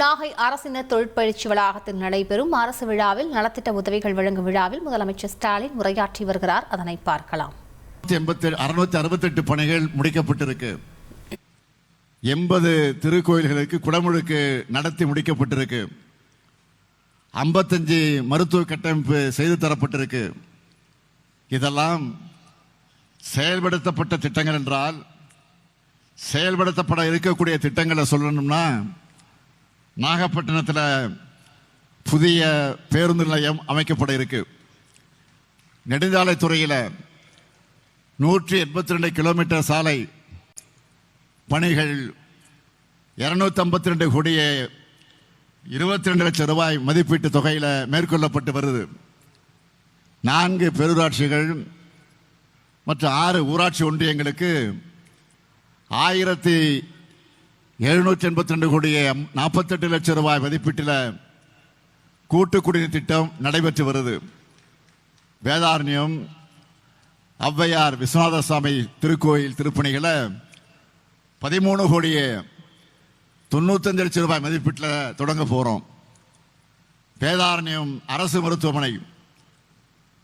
நாகை அரசினர் தொழிற்பயிற்சி வளாகத்தில் நடைபெறும் அரசு விழாவில் நலத்திட்ட உதவிகள் வழங்கும் விழாவில் முதலமைச்சர் ஸ்டாலின் உரையாற்றி வருகிறார். அதனை பார்க்கலாம். 668 பணிகள் முடிக்கப்பட்டிருக்கு. 80 திருக்கோயில்களுக்கு குடமுழுக்கு நடத்தி முடிக்கப்பட்டிருக்கு. 55 மருத்துவ கட்டமைப்பு செய்து தரப்பட்டிருக்கு. இதெல்லாம் செயல்படுத்தப்பட்ட திட்டங்கள் என்றால், செயல்படுத்தப்பட இருக்கக்கூடிய திட்டங்களை சொல்லணும்னா, நாகப்பட்டினத்தில் புதிய பேருந்து நிலையம் அமைக்கப்பட இருக்கு. நெடுஞ்சாலைத்துறையில் 182 கிலோமீட்டர் சாலை பணிகள் 252 கோடியே 22 லட்சம் ரூபாய் மதிப்பீட்டு தொகையில் மேற்கொள்ளப்பட்டு வருது. 4 பேரூராட்சிகள் மற்றும் 6 ஊராட்சி ஒன்றியங்களுக்கு 1782 கோடியே 48 லட்சம் ரூபாய் மதிப்பீட்டில் கூட்டு குடிநீர் திட்டம் நடைபெற்று வருது. வேதாரண்யம் ஔவையார் விஸ்வநாத சுவாமி திருக்கோயில் திருப்பணிகளை 13 கோடியே 95 லட்சம் ரூபாய் மதிப்பீட்டில் தொடங்க போறோம். வேதாரண்யம் அரசு மருத்துவமனை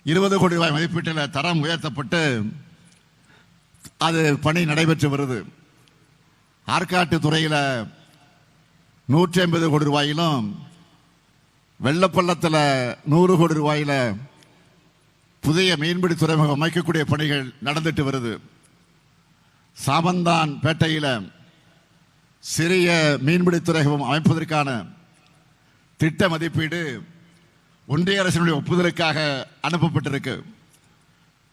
20 கோடி ரூபாய் மதிப்பீட்டில் தரம் உயர்த்தப்பட்டு அது பணி நடைபெற்று வருது. ஆற்காட்டு துறையில் 150 கோடி ரூபாயிலும், வெள்ளப்பள்ளத்தில் 100 கோடி ரூபாயில புதிய மீன்பிடி துறைமுகம் அமைக்கக்கூடிய பணிகள் நடந்துட்டு வருது. சாமந்தான் பேட்டையில் சிறிய மீன்பிடி துறைமுகம் அமைப்பதற்கான திட்ட மதிப்பீடு ஒன்றிய அரசினுடைய ஒப்புதலுக்காக அனுப்பப்பட்டிருக்கு.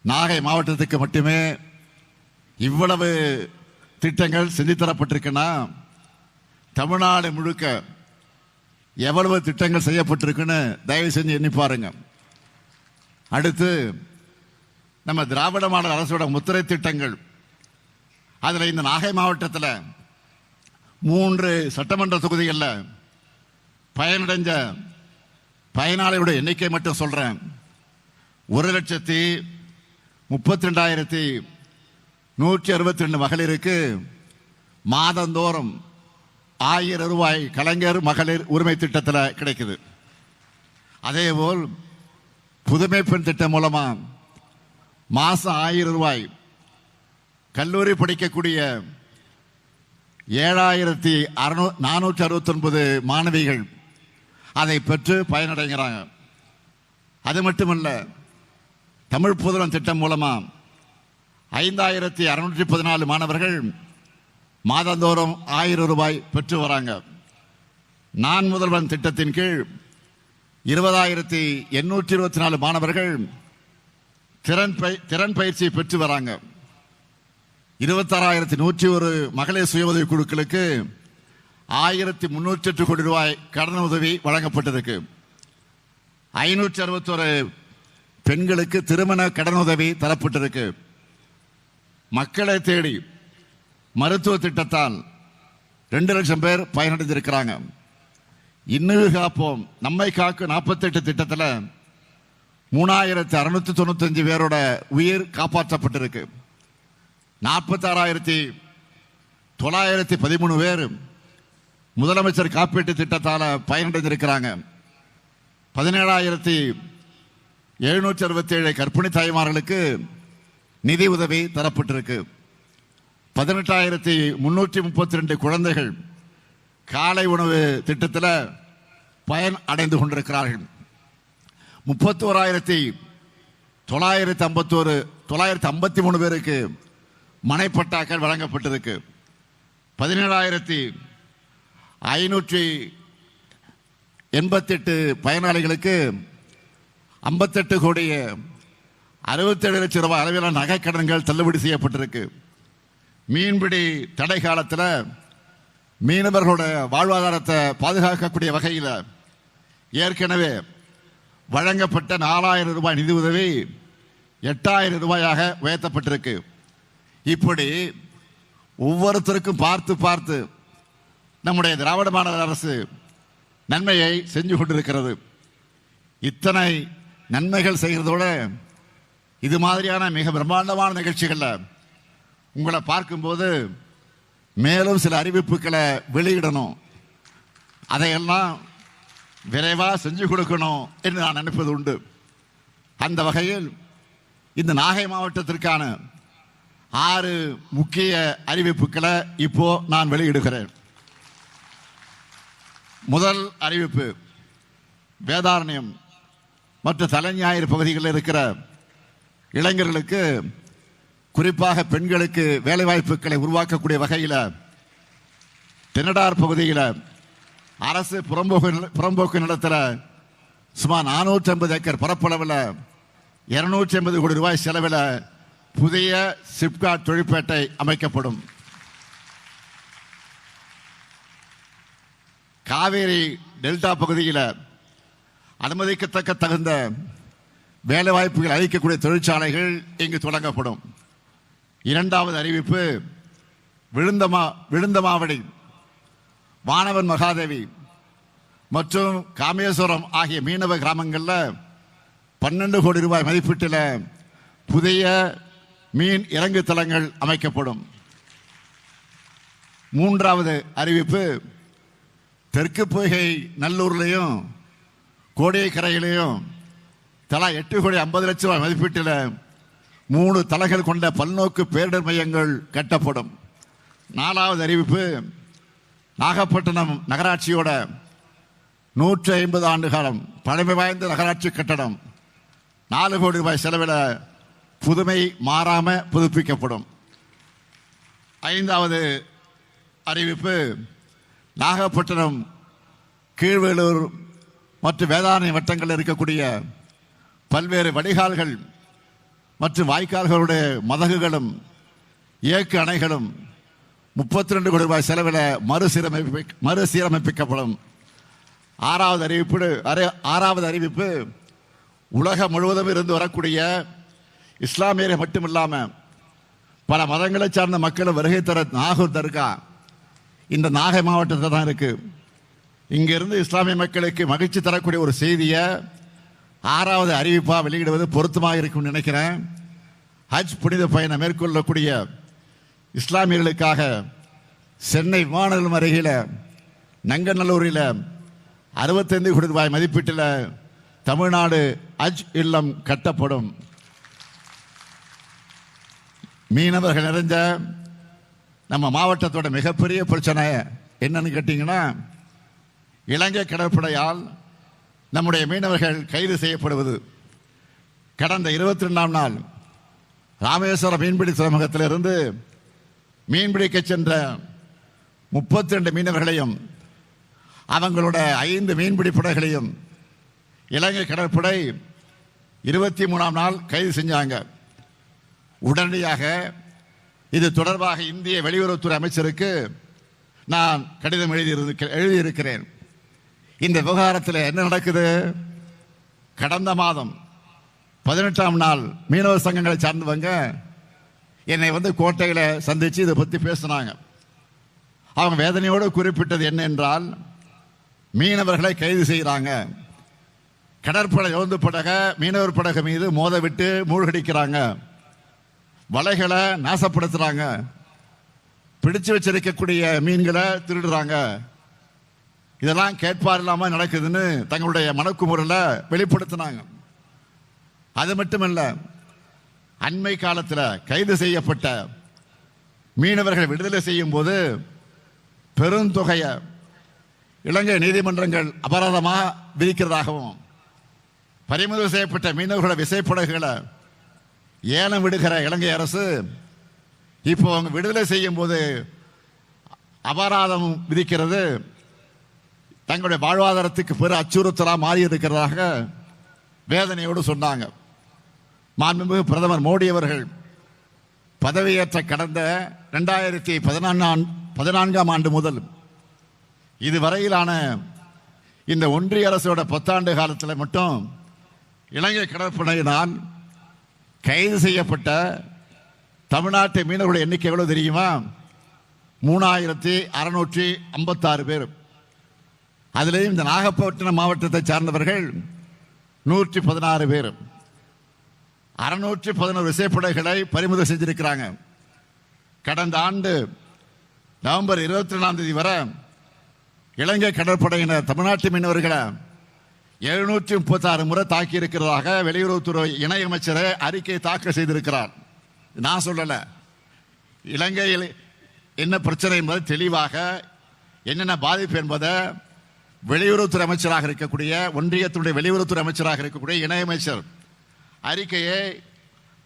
நாகை மாவட்டத்துக்கு மட்டுமே இவ்வளவு திட்டங்கள் செஞ்சு தரப்பட்டிருக்குன்னா, தமிழ்நாடு முழுக்க எவ்வளவு திட்டங்கள் செய்யப்பட்டிருக்குன்னு தயவு செஞ்சு எண்ணி பாருங்க. அடுத்து நம்ம திராவிட மாடல் அரசோட முத்திரை திட்டங்கள், அதில் இந்த நாகை மாவட்டத்தில் 3 சட்டமன்ற தொகுதிகளில் பயனடைஞ்ச பயனாளிகளுடைய எண்ணிக்கை மட்டும் சொல்றேன். 1,32,162 மகளிருக்கு மாதந்தோறும் 1000 ரூபாய் கலைஞர் மகளிர் உரிமை திட்டத்தில் கிடைக்குது. அதேபோல் புதுமை பெண் திட்டம் மூலமா மாசம் 1000 ரூபாய் கல்லூரி படிக்கக்கூடிய 7,469 மாணவிகள் அதை பெற்று பயனடைகிறாங்க. அது மட்டுமல்ல, தமிழ் புதல்வன் திட்டம் மூலமா 5,614 மாணவர்கள் மாதந்தோறும் 1000 ரூபாய் பெற்று வராங்க. நான் முதல்வன் திட்டத்தின் கீழ் 20,824 மாணவர்கள் திறன் பயிற்சி பெற்று வராங்க. 26,101 மகளிர் சுய உதவி குழுக்களுக்கு 1,308 கோடி ரூபாய் கடன் உதவி வழங்கப்பட்டிருக்கு. 561 பெண்களுக்கு திருமண கடன் உதவி தரப்பட்டிருக்கு. மக்களை தேடி மருத்துவ திட்டத்தால் 2 லட்சம் பேர் பயனடைந்திருக்கிறாங்க. இன்னுயிர் காப்போம் நம்மை காக்கும் 48 திட்டத்தில் 3,695 பேரோட உயிர் காப்பாற்றப்பட்டிருக்கு. 46,913 பேர் முதலமைச்சர் காப்பீட்டு திட்டத்தால் பயனடைந்திருக்கிறாங்க. 17,767 கர்ப்பிணி தாய்மார்களுக்கு நிதி உதவி தரப்பட்டிருக்கு. 18,332 குழந்தைகள் காலை உணவு திட்டத்தில் பயன் அடைந்து கொண்டிருக்கிறார்கள். 31,953 பேருக்கு மனைப்பட்டாக்கள் வழங்கப்பட்டிருக்கு. 17,588 பயனாளிகளுக்கு 58 கோடியே 67 லட்சம் ரூபாய் அளவிலான நகை கடன்கள் தள்ளுபடி செய்யப்பட்டிருக்கு. மீன்பிடி தடை காலத்தில் மீனவர்களோட வாழ்வாதாரத்தை பாதுகாக்கக்கூடிய வகையில் ஏற்கனவே வழங்கப்பட்ட 4,000 ரூபாய் நிதி உதவி 8,000 ரூபாயாக உயர்த்தப்பட்டிருக்கு. இப்படி ஒவ்வொருத்தருக்கும் பார்த்து பார்த்து நம்முடைய திராவிட மாடல் அரசு நன்மையை செஞ்சு கொண்டிருக்கிறது. இத்தனை நன்மைகள் செய்கிறதோட இது மாதிரியான மிக பிரம்மாண்டமான நிகழ்ச்சிகளில் உங்களை பார்க்கும்போது மேலும் சில அறிவிப்புகளை வெளியிடணும். அதையெல்லாம் விரைவாக செஞ்சு கொடுக்கணும் என்று நான் நினைப்பது உண்டு. அந்த வகையில் இந்த நாகை மாவட்டத்திற்கான 6 முக்கிய அறிவிப்புகளை இப்போ நான் வெளியிடுகிறேன். முதல் அறிவிப்பு, வேதாரண்யம் மற்ற தலைஞாயிறு பகுதிகளில் இருக்கிற இளைஞர்களுக்கு, குறிப்பாக பெண்களுக்கு வேலைவாய்ப்புகளை உருவாக்கக்கூடிய வகையில் தென்னடார் பகுதியில் அரசு புறம்போக்கு நிலத்தில் சுமார் 450 ஏக்கர் பரப்பளவில் 250 கோடி ரூபாய் செலவில் புதிய சிப்காட் தொழிற்பேட்டை அமைக்கப்படும். காவேரி டெல்டா பகுதியில் அனுமதிக்கத்தக்க தகுந்த வேலைவாய்ப்புகள் அளிக்கக்கூடிய தொழிற்சாலைகள் இங்கு தொடங்கப்படும். இரண்டாவது அறிவிப்பு, விழுந்தமாவடி, வானவன் மகாதேவி மற்றும் காமேஸ்வரம் ஆகிய மீனவ கிராமங்களில் 12 கோடி ரூபாய் மதிப்பீட்டில் புதிய மீன் இறங்கு தளங்கள் அமைக்கப்படும். மூன்றாவது அறிவிப்பு, தெற்கு பொய்கை நல்லூர்லையும் கோடியக்கரையிலையும் தலா 8 கோடி 50 லட்சம் ரூபாய் மதிப்பீட்டில் 3 தளங்கள் கொண்ட பல்நோக்கு பேரிடர் மையங்கள் கட்டப்படும். நாலாவது அறிவிப்பு, நாகப்பட்டினம் நகராட்சியோட 150 ஆண்டு காலம் பழமை வாய்ந்த நகராட்சி கட்டடம் 4 கோடி ரூபாய் செலவில் புதுமை மாறாம புதுப்பிக்கப்படும். ஐந்தாவது அறிவிப்பு, நாகப்பட்டினம், கீழ்வேலூர் மற்றும் வேதாரண்யம் வட்டங்களில் இருக்கக்கூடிய பல்வேறு வடிகால்கள் மற்றும் வாய்க்கால்களுடைய மதகுகளும் இயக்கு அணைகளும் 32 கோடி ரூபாய் செலவில் மறுசீரமைப்பிக்கப்படும். ஆறாவது அறிவிப்பு, உலகம் முழுவதும் இருந்து வரக்கூடிய இஸ்லாமியரை மட்டுமில்லாமல் பல மதங்களை சார்ந்த மக்களும் வருகை தர நாகூர் தர்கா இந்த நாகை மாவட்டத்தில் தான் இருக்கு. இங்கிருந்து இஸ்லாமிய மக்களுக்கு மகிழ்ச்சி தரக்கூடிய ஒரு செய்தியை 6வது அறிவிப்பாக வெளியிடுவது பொருத்தமாக இருக்கும் நினைக்கிறேன். ஹஜ் புனித பயணம் மேற்கொள்ளக்கூடிய இஸ்லாமியர்களுக்காக சென்னை விமான நிலையம் அருகில் நங்கநல்லூரில் 65 கோடி ரூபாய் மதிப்பீட்டில் தமிழ்நாடு ஹஜ் இல்லம் கட்டப்படும். மீனவர்கள் நிறைஞ்ச நம்ம மாவட்டத்தோட மிகப்பெரிய பிரச்சனை என்னன்னு கேட்டீங்கன்னா, இலங்கை கடற்படையால் நம்முடைய மீனவர்கள் கைது செய்யப்படுவது. கடந்த 22ஆம் நாள் ராமேஸ்வரம் மீன்பிடி துறைமுகத்திலிருந்து மீன்பிடிக்க சென்ற 32 மீனவர்களையும் அவங்களோட 5 மீன்பிடி படகுகளையும் இலங்கை கடற்படை 23ஆம் நாள் கைது செஞ்சாங்க. உடனடியாக இது தொடர்பாக இந்திய வெளியுறவுத்துறை அமைச்சருக்கு நான் கடிதம் எழுதியிருக்கிறேன். இந்த விவகாரத்தில் என்ன நடக்குது? கடந்த மாதம் 18ஆம் நாள் மீனவ சங்கங்களை சார்ந்தவங்க என்னை கோட்டையில் சந்தித்து இதை பற்றி பேசினாங்க. அவங்க வேதனையோடு குறிப்பிட்டது என்ன என்றால், மீனவர்களை கைது செய்கிறாங்க, கடற்படை ரோந்து படக மீனவர் படகு மீது மோத விட்டு மூழ்கடிக்கிறாங்க, வலைகளை நாசப்படுத்துறாங்க, பிடிச்சு வச்சிருக்கக்கூடிய மீன்களை திருடுறாங்க. இதெல்லாம் கேட்பார் இல்லாம நடக்குதுன்னு தங்களுடைய மனக்குமுறல வெளிப்படுத்தினாங்க. அது மட்டுமல்ல, அண்மை காலத்தில் கைது செய்யப்பட்ட மீனவர்கள் விடுதலை செய்யும் போது பெருந்தொகையை இலங்கை நீதிமன்றங்கள் அபராதமாக விதிக்கிறதாகவும், பறிமுதல் செய்யப்பட்ட மீனவர்களோட விசைப்படகுகளை ஏலம் விடுகிற இலங்கை அரசு இப்போ அவங்க விடுதலை செய்யும் போது அபராதம் விதிக்கிறது தங்களுடைய வாழ்வாதாரத்துக்கு பெரு அச்சுறுத்தலாக மாறி இருக்கிறதாக வேதனையோடு சொன்னாங்க. மாண்புமிகு பிரதமர் மோடி அவர்கள் பதவியேற்ற கடந்த 2014ஆம் ஆண்டு முதல் இதுவரையிலான இந்த ஒன்றிய அரசோட 10 ஆண்டு காலத்தில் மட்டும் இலங்கை கடற்படையினால் கைது செய்யப்பட்ட தமிழ்நாட்டு மீனவர்களுடைய எண்ணிக்கை எவ்வளவு தெரியுமா? 3656 பேர். அதிலேயும் இந்த நாகப்பட்டினம் மாவட்டத்தை சார்ந்தவர்கள் 116 பேர். 611 விசைப்படகுகளை பறிமுதல் செஞ்சிருக்கிறாங்க. கடந்த ஆண்டு நவம்பர் 22ஆம் தேதி வரை இலங்கை கடற்படையினர் தமிழ்நாட்டு மீனவர்களை 736 முறை தாக்கி இருக்கிறதாக வெளியுறவுத்துறை இணையமைச்சரை அறிக்கை தாக்கல் செய்திருக்கிறார். நான் சொல்லல, இலங்கையில் என்ன பிரச்சனை என்பது தெளிவாக என்னென்ன பாதிப்பு என்பதை வெளியுறவுத்துறை அமைச்சராக இருக்கக்கூடிய ஒன்றியத்துடைய வெளியுறவுத்துறை அமைச்சராக இருக்கக்கூடிய இணையமைச்சர் அறிக்கையை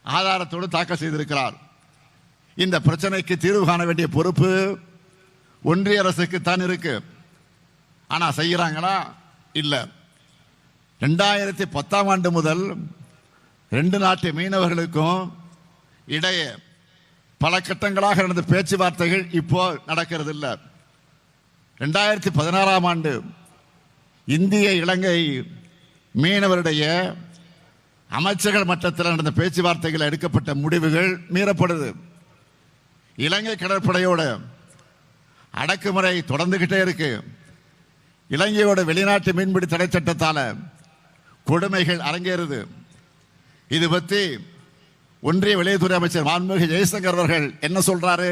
ஆதாரத்தோடு தாக்கல் செய்திருக்கிறார். இந்த பிரச்சனைக்கு தீர்வு காண வேண்டிய பொறுப்பு ஒன்றிய அரசுக்கு தான் இருக்கு. ஆனா செய்யறாங்களா? இல்ல. 2010ஆம் ஆண்டு முதல் 2 நாட்டு மீனவர்களுக்கும் இடையே பல கட்டங்களாக நடந்த பேச்சுவார்த்தைகள் இப்போ நடக்கிறது இல்லை. 2016ஆம் ஆண்டு இந்திய இலங்கை மீனவருடைய அமைச்சர்கள் மட்டத்தில் நடந்த பேச்சுவார்த்தைகள் எடுக்கப்பட்ட முடிவுகள் மீறப்படுது. இலங்கை கடற்படையோட அடக்குமுறை தொடர்ந்துகிட்டே இருக்கு. இலங்கையோட வெளிநாட்டு மீன்பிடி தடை சட்டத்தால கொடுமைகள் அரங்கேறுது. இது பற்றி ஒன்றிய வெளியுறவுத்துறை அமைச்சர் மாண்புமிகு ஜெய்சங்கர் அவர்கள் என்ன சொல்றாரு?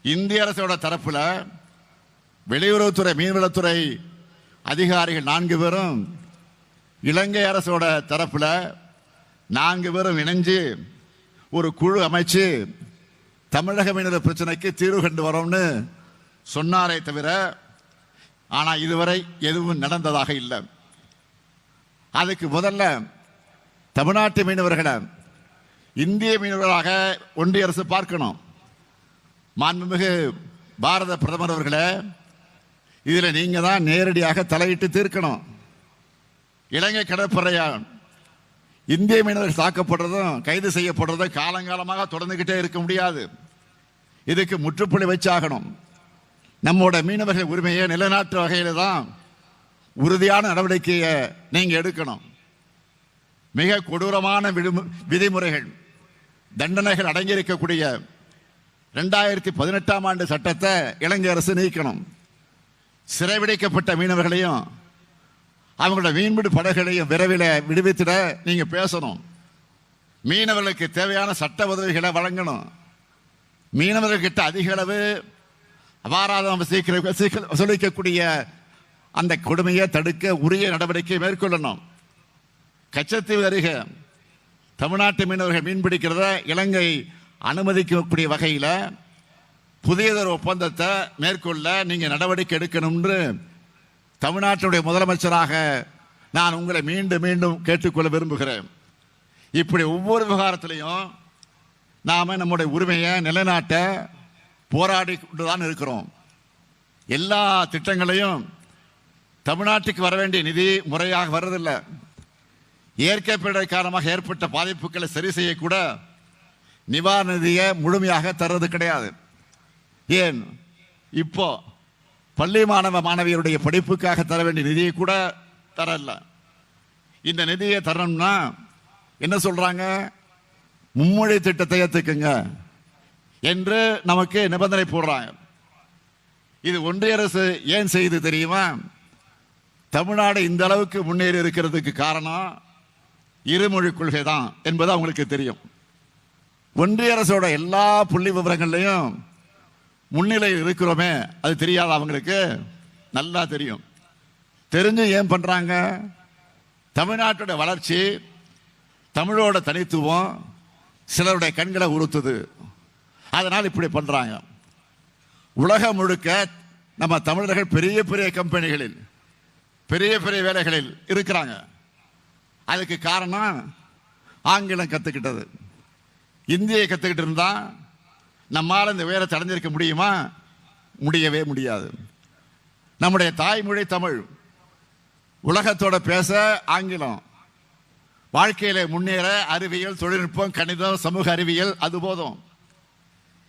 இந்திய அரசோட தரப்புல வெளியுறவுத்துறை மீன்வளத்துறை அதிகாரிகள் 4 பேரும், இலங்கை அரசோட தரப்புல 4 பேரும் இணைஞ்சு ஒரு குழு அமைச்சு தமிழக மீனவர் பிரச்சனைக்கு தீர்வு கண்டு வரோம்னு சொன்னாரே தவிர, ஆனா இதுவரை எதுவும் நடந்ததாக இல்லை. அதுக்கு முதல்ல தமிழ்நாட்டு மீனவர்களை இந்திய மீனவர்களாக ஒன்றிய அரசு பார்க்கணும். மாண்புமிகு பாரத பிரதமர் அவர்களே, இதுல நீங்க தான் நேரடியாக தலையிட்டு தீர்க்கணும். இலங்கை கடற்படையால் இந்திய மீனவர்கள் தாக்கப்படுறதும் கைது செய்யப்படுறதும் காலங்காலமாக தொடர்ந்துகிட்டே இருக்க முடியாது. இதுக்கு முற்றுப்புள்ளி வச்சாகணும். நம்மோட மீனவர்கள் உரிமையை நிலைநாட்டு வகையில தான் உறுதியான நடவடிக்கையை நீங்க எடுக்கணும். மிக கொடூரமான விதிமுறைகள், தண்டனைகள் அடங்கியிருக்கக்கூடிய 2018ஆம் ஆண்டு சட்டத்தை இலங்கை அரசு நீக்கணும். சிறைபிடிக்கப்பட்ட மீனவர்களையும் அவங்களோட மீன்பிடி படகுகளையும் விரைவில் விடுவித்திட நீங்க பேசணும். மீனவர்களுக்கு தேவையான சட்ட உதவிகளை வழங்கணும். மீனவர்கிட்ட அதிக அளவு அபாராதம் வசூலிக்கக்கூடிய அந்த கொடுமையை தடுக்க உரிய நடவடிக்கை மேற்கொள்ளணும். கச்சத்தீவு அருகே தமிழ்நாட்டு மீனவர்கள் மீன்பிடிக்கிறத இலங்கை அனுமதிக்கக்கூடிய வகையில் புதியதொரு ஒப்பந்தத்தை மேற்கொள்ள நீங்க நடவடிக்கை எடுக்கணும் என்று தமிழ்நாட்டுடைய முதலமைச்சராக நான் உங்களை மீண்டும் மீண்டும் கேட்டுக்கொள்ள விரும்புகிறேன். இப்படி ஒவ்வொரு விவகாரத்திலையும் நாம நம்முடைய உரிமையை நிலைநாட்ட போராடி கொண்டுதான் இருக்கிறோம். எல்லா திட்டங்களையும் தமிழ்நாட்டுக்கு வர வேண்டிய நிதி முறையாக வர்றதில்லை. இயற்கை பேரிடர் காரணமாக ஏற்பட்ட பாதிப்புகளை சரி செய்யக்கூட நிவாரண நிதியை முழுமையாக தர்றது கிடையாது. ஏன் இப்போ பள்ளி மாணவ மாணவியருடைய படிப்புக்காக தர வேண்டிய நிதியை கூட தரல. இந்த நிதியை தரணும்னா என்ன சொல்றாங்க? மும்மொழி திட்டத்தை ஏத்துக்குங்க என்று நமக்கு நிபந்தனை போடுறாங்க. இது ஒன்றிய அரசு ஏன் செய்து தெரியுமா? தமிழ்நாடு இந்த அளவுக்கு முன்னேறி இருக்கிறதுக்கு காரணம் இருமொழி கொள்கை தான் என்பது அவங்களுக்கு தெரியும். ஒன்றிய அரசோட எல்லா புள்ளி விவரங்கள்லையும் முன்னிலையில் இருக்கிறோமே, அது தெரியாத அவங்களுக்கு நல்லா தெரியும். தெரிஞ்சு ஏன் பண்றாங்க? தமிழ்நாட்டோட வளர்ச்சி, தமிழோட தனித்துவம் சிலருடைய கண்களை உறுத்துது. அதனால் இப்படி பண்றாங்க. உலகம் முழுக்க நம்ம தமிழர்கள் பெரிய பெரிய கம்பெனிகளில் பெரிய பெரிய வேலைகளில் இருக்கிறாங்க. அதுக்கு காரணம் ஆங்கிலம் கத்துக்கிட்டது. இந்தியை கத்துக்கிட்டு இருந்தா நம்மால் இந்த உயரத்தை அடைஞ்சிருக்க முடியுமா? முடியவே முடியாது. நம்முடைய தாய்மொழி தமிழ், உலகத்தோட பேச ஆங்கிலம், வாழ்க்கையில முன்னேற அறிவியல், தொழில்நுட்பம், கணிதம், சமூக அறிவியல், அது போதும்.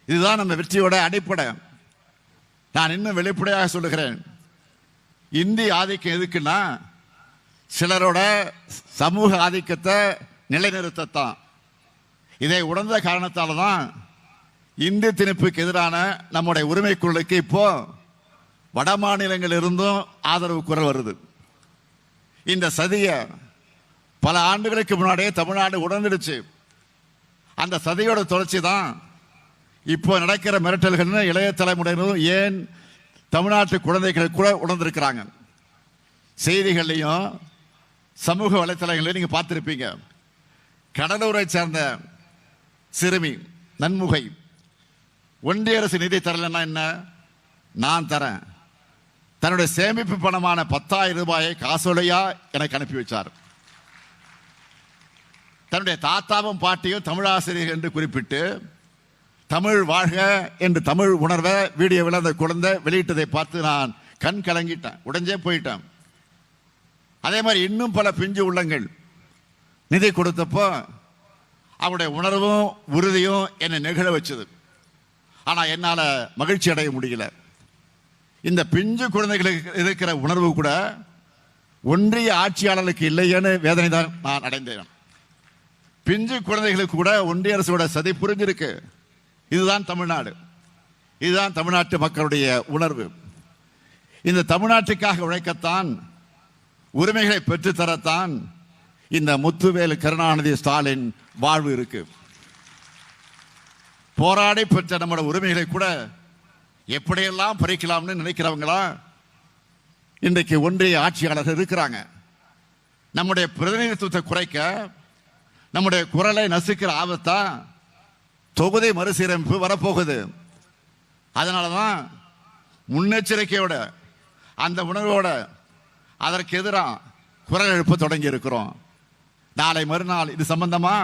இதுதான் நம்ம வெற்றியோட அடிப்படை. நான் இன்னும் வெளிப்படையாக சொல்லுகிறேன், இந்தி ஆதிக்கம் எதுக்குன்னா சிலரோட சமூக ஆதிக்கத்தை நிலைநிறுத்தத்தான். இதை உணர்ந்த காரணத்தால் தான் இந்தி திணிப்புக்கு எதிரான நம்முடைய உரிமை குரலுக்கு இப்போ வட மாநிலங்களில் இருந்தும் ஆதரவு குரல் வருது. இந்த சதியை பல ஆண்டுகளுக்கு முன்னாடியே தமிழ்நாடு உணர்ந்துடுச்சு. அந்த சதியோட தொடர்ச்சி தான் இப்போ நடக்கிற மிரட்டல்கள்னு இளைய தலைமுறையினரும் ஏன் தமிழ்நாட்டு குழந்தைகள் கூட உணர்ந்திருக்கிறாங்க. செய்திகள்லையும் சமூக வலைத்தளங்களையும் நீங்க பார்த்திருப்பீங்க. கடலூரை சேர்ந்த சிறுமி நன்முகை ஒன்றிய அரசு நிதி தரலன்னா என்ன, நான் தரேன், தன்னுடைய சேமிப்பு பணமான 10,000 ரூபாயை காசோலையா எனக்கு அனுப்பி வச்சார். தன்னுடைய தாத்தாவும் பாட்டியும் தமிழாசிரியர் என்று குறிப்பிட்டு தமிழ் வாழ்க என்று தமிழ் உணர்வை வீடியோவில் அந்த குழந்தை வெளியிட்டதை பார்த்து நான் கண் கலங்கிட்டேன், உடைஞ்சே போயிட்டேன். அதே மாதிரி இன்னும் பல பிஞ்சு உள்ளங்கள் நிதி கொடுத்தப்போ அவருடைய உணர்வும் உறுதியும் என்னை நெகிழ வச்சது. ஆனால் என்னால் மகிழ்ச்சி அடைய முடியல. இந்த பிஞ்சு குழந்தைகளுக்கு இருக்கிற உணர்வு கூட ஒன்றிய ஆட்சியாளர்களுக்கு இல்லையேன்னு வேதனை தான் நான் அடைந்தேன். பிஞ்சு குழந்தைகளுக்கு கூட ஒன்றிய அரசோட சதி புரிஞ்சிருக்கு. இதுதான் தமிழ்நாடு, இதுதான் தமிழ்நாட்டு மக்களுடைய உணர்வு. இந்த தமிழ்நாட்டுக்காக உழைக்கத்தான், உரிமைகளை பெற்றுத்தரத்தான் இந்த முத்துவேல் கருணாநிதி ஸ்டாலின் வாழ்வு இருக்கு. போராடி பெற்ற நம்முடைய உரிமைகளை கூட எப்படியெல்லாம் பறிக்கலாம்னு நினைக்கிறவங்களா இன்றைக்கு ஒன்றிய ஆட்சியாளர்கள் இருக்கிறாங்க. நம்முடைய பிரதிநிதித்துவத்தை குறைக்க, நம்முடைய குரலை நசுக்கிற ஆபத்தா தொகுதி மறுசீரமைப்பு வரப்போகுது. அதனாலதான் முன்னெச்சரிக்கையோட அந்த உணர்வோட அதற்கு எதிராக குரல் எழுப்ப தொடங்கி இருக்கிறோம். நாளை மறுநாள் இது சம்பந்தமா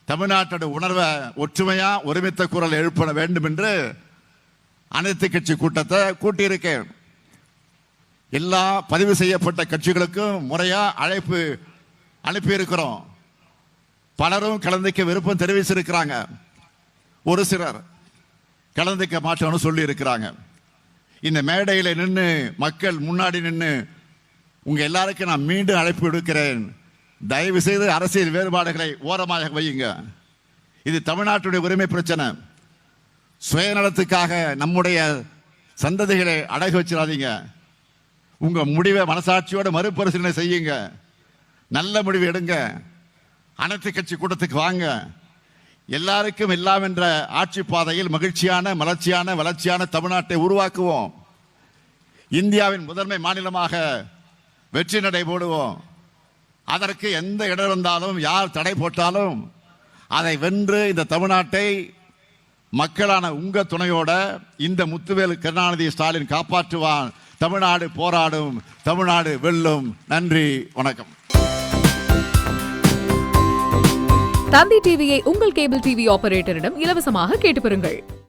தமிழ்நாட்டோட உணர்வை ஒற்றுமையா ஒருமித்த குரல் எழுப்ப வேண்டும் என்று அனைத்து கட்சி கூட்டத்தை கூட்டியிருக்கேன். எல்லா பதிவு செய்யப்பட்ட கட்சிகளுக்கும் முறையா அழைப்பு அனுப்பியிருக்கிறோம். பலரும் கலந்துக்க விருப்பம் தெரிவிச்சிருக்கிறாங்க. ஒரு சிலர் கலந்துக்க மாட்டோம்னு சொல்லி இருக்கிறாங்க. இந்த மேடையில் நின்று மக்கள் முன்னாடி நின்று உங்க எல்லாருக்கும் நான் மீண்டும் அழைப்பு விடுக்கிறேன். தயவு செய்து அரசியல் வேறுபாடுகளை ஓரமாக வையுங்க. இது தமிழ்நாட்டுடைய உரிமை பிரச்சனை. சுயநலத்துக்காக நம்முடைய சந்ததிகளை அடகு வச்சிடாதீங்க. உங்க முடிவை மனசாட்சியோட மறுபரிசீலனை செய்யுங்க. நல்ல முடிவு எடுங்க. அனைத்து கட்சி கூட்டத்துக்கு வாங்க. எல்லாருக்கும் எல்லாம் என்ற ஆட்சி பாதையில் மகிழ்ச்சியான மலர்ச்சியான வளர்ச்சியான தமிழ்நாட்டை உருவாக்குவோம். இந்தியாவின் முதன்மை மாநிலமாக வெற்றி நடை போடுவோம். அதற்கு எந்த இடம் இருந்தாலும் யார் தடை போட்டாலும் அதை வென்று இந்த தமிழ்நாட்டை மக்களான உங்க துணையோட இந்த முத்துவேல் கருணாநிதி ஸ்டாலின் காப்பாற்றுவான். தமிழ்நாடு போராடும், தமிழ்நாடு வெல்லும். நன்றி, வணக்கம். தந்தி டிவியை உங்கள் கேபிள் டிவி ஆபரேட்டரிடம் இலவசமாக கேட்டு பெறுங்கள்.